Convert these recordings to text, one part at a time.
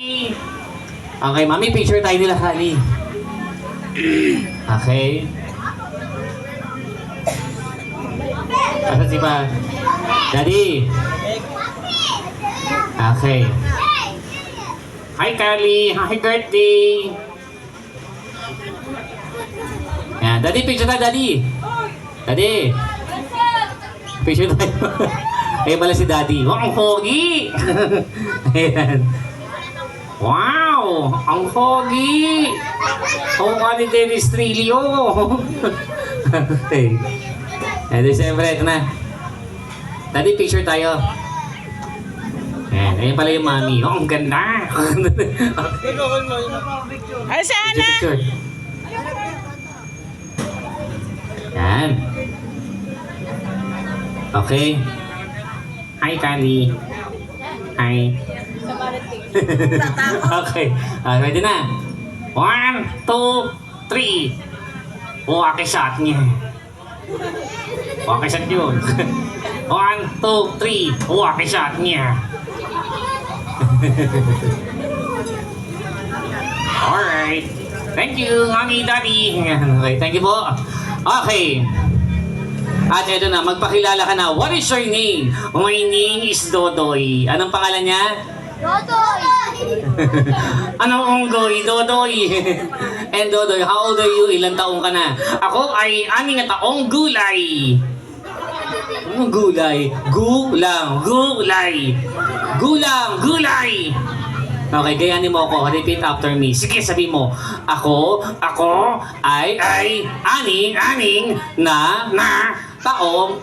Okay, mami, picture tayo nila, Kali. Okay. Asa si pa? Daddy. Okay. Hi, Kali. Happy birthday. Yan, Daddy, picture tayo, Daddy. Daddy. Picture tayo. Ayan pala si Daddy. Wow, ang pogi! Ayan. Wow! Ang pogi! Mukha ni Dennis Trillo! Okay. And then, siyempre, ito na. Daddy, picture tayo. Ayan, ayan pala yung mami. Oh, ang ganda! Ay, si Ana! Picture. Yan. Okay. Hi, Kali. Hi. Okay. Ready na. 1, 2, 3. Okay, shot niya. Okay, shot yun. 1, 2, 3. Okay, shot niya. Alright. Thank you, Mommy, Daddy. Okay, thank you po. Okay. At eto na, magpakilala ka na. What is your name? My name is Dodoy. Anong pangalan niya? Dodoy! Anong unggoy? Dodoy. And Dodoy, how old are you? Ilang taong ka na? Ako ay 6 na taong gulay. Anong gulay? Gulang. Gulay. Gulang. Gulay. Okay, gayanin mo ako. Repeat after me. Sige, sabi mo. Ako ay aning na taong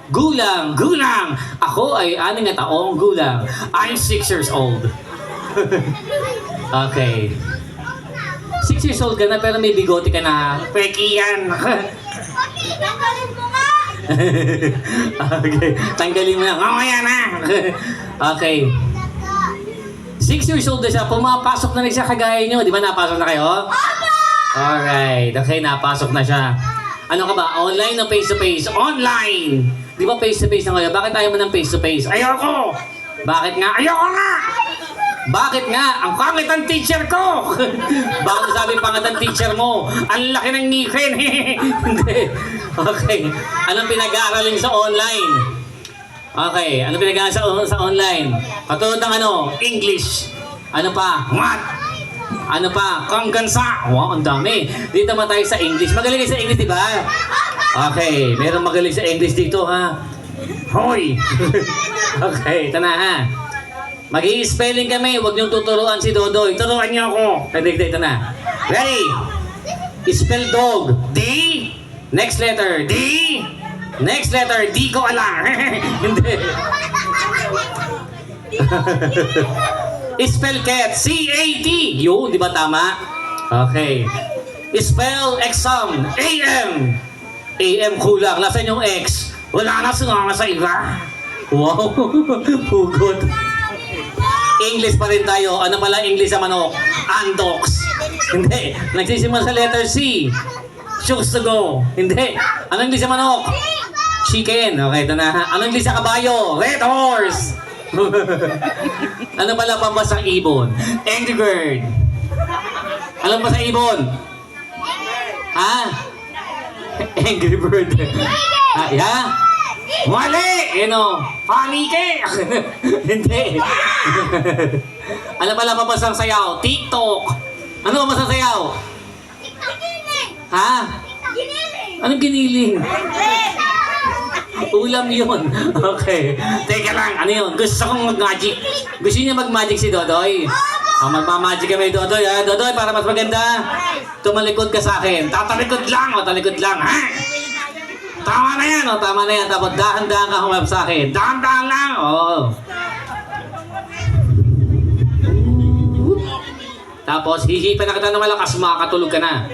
gulang. Ako ay 6 na taong gulang. I'm 6 years old. Okay. 6 years old ka na pero may bigote ka na. Peki yan. Tanggalin mo nga! Okay. Tanggalin mo na. Mamaya na. Okay. 6 years old na siya. Pumapasok na rin siya kagaya nyo. Di ba napasok na kayo? Alright. Okay, napasok na siya. Ano ka ba? Online o face-to-face? Online! Di ba face-to-face na kayo? Bakit ayaw mo ng face-to-face? Ayoko! Bakit nga? Ayoko nga! Bakit nga? Ang pangit ang teacher ko! Bakit sabi pangit ang teacher mo? Ang laki ng ngipin! Hindi. Okay. Anong pinag-aaraling sa online? Okay. Anong pinag-aaraling sa online? Katulad ng English. Ano pa? Math. Ano pa? Kanggansa. Wow, ang dami. Dito naman tayo sa English. Magaling kayo sa English, di ba? Okay. Meron magaling sa English dito, ha? Hoy! Okay. Ito na, ha? Mag-i-spelling kami. Huwag niyong tuturuan si Dodoy. Turuan niyo ako. Ito na. Ready? Spell dog. D. Next letter. D. Next letter. D ko alam. Hindi. Spell cat. C-A-T. Yun, di ba tama? Okay. Spell exam. A-M. A-M kulang. Nasaan yung X? Wala na sumama sa iba. Wow. Hugot. English pa rin tayo. Ano pala English sa manok? Andox. Hindi. Nagsisimula sa letter C. Shoes to go. Hindi. Ano English sa manok? Chicken. Okay, ito na. Ano English sa kabayo? Red horse. Ano pala pambasang ibon? Angry bird. Alam ba sa ibon? Ha? Angry bird. Yeah? Mali! Panike! Hindi. Ano pala pambasang sayaw? TikTok. Ano pambasang sayaw? Ha? Anong giniling? Ulam yun. Okay. Teka lang, ano yun? Gusto kong mag-magic. Gusto niya mag-magic si Dodoy? Magmamagic kami, Dodoy, ha? Dodoy, para mas maganda, tumalikod ka sa akin. Tatalikod lang, talikod lang, ha? Tama na yan, tama na yan. Tapos dahan-dahan ka humap sa akin. Dahan-dahan lang, Tapos, hihipan na kita ng malakas, makakatulog ka na.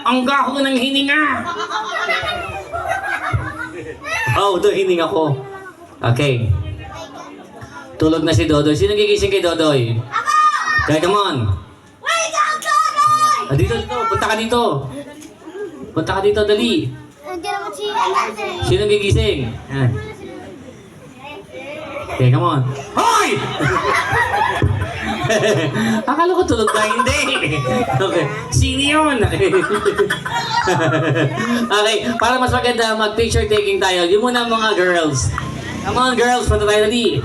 Ang gaho ng hininga! Doon hininga ko. Okay. Tulog na si Dodoy. Sino gigising kay Dodoy? Ako! Okay, come on. Wake up, Dodoy! Dito. Punta ka dito. Punta ka dito, dali. Nandiyan naman si Ate. Sino gigising? Okay, come on. Hoy! Akala ko tulog na, hindi. Okay, sino yun? Okay, para mas maganda, mag-picture taking tayo. Yung muna mga girls. Come on, girls, punta tayo na di.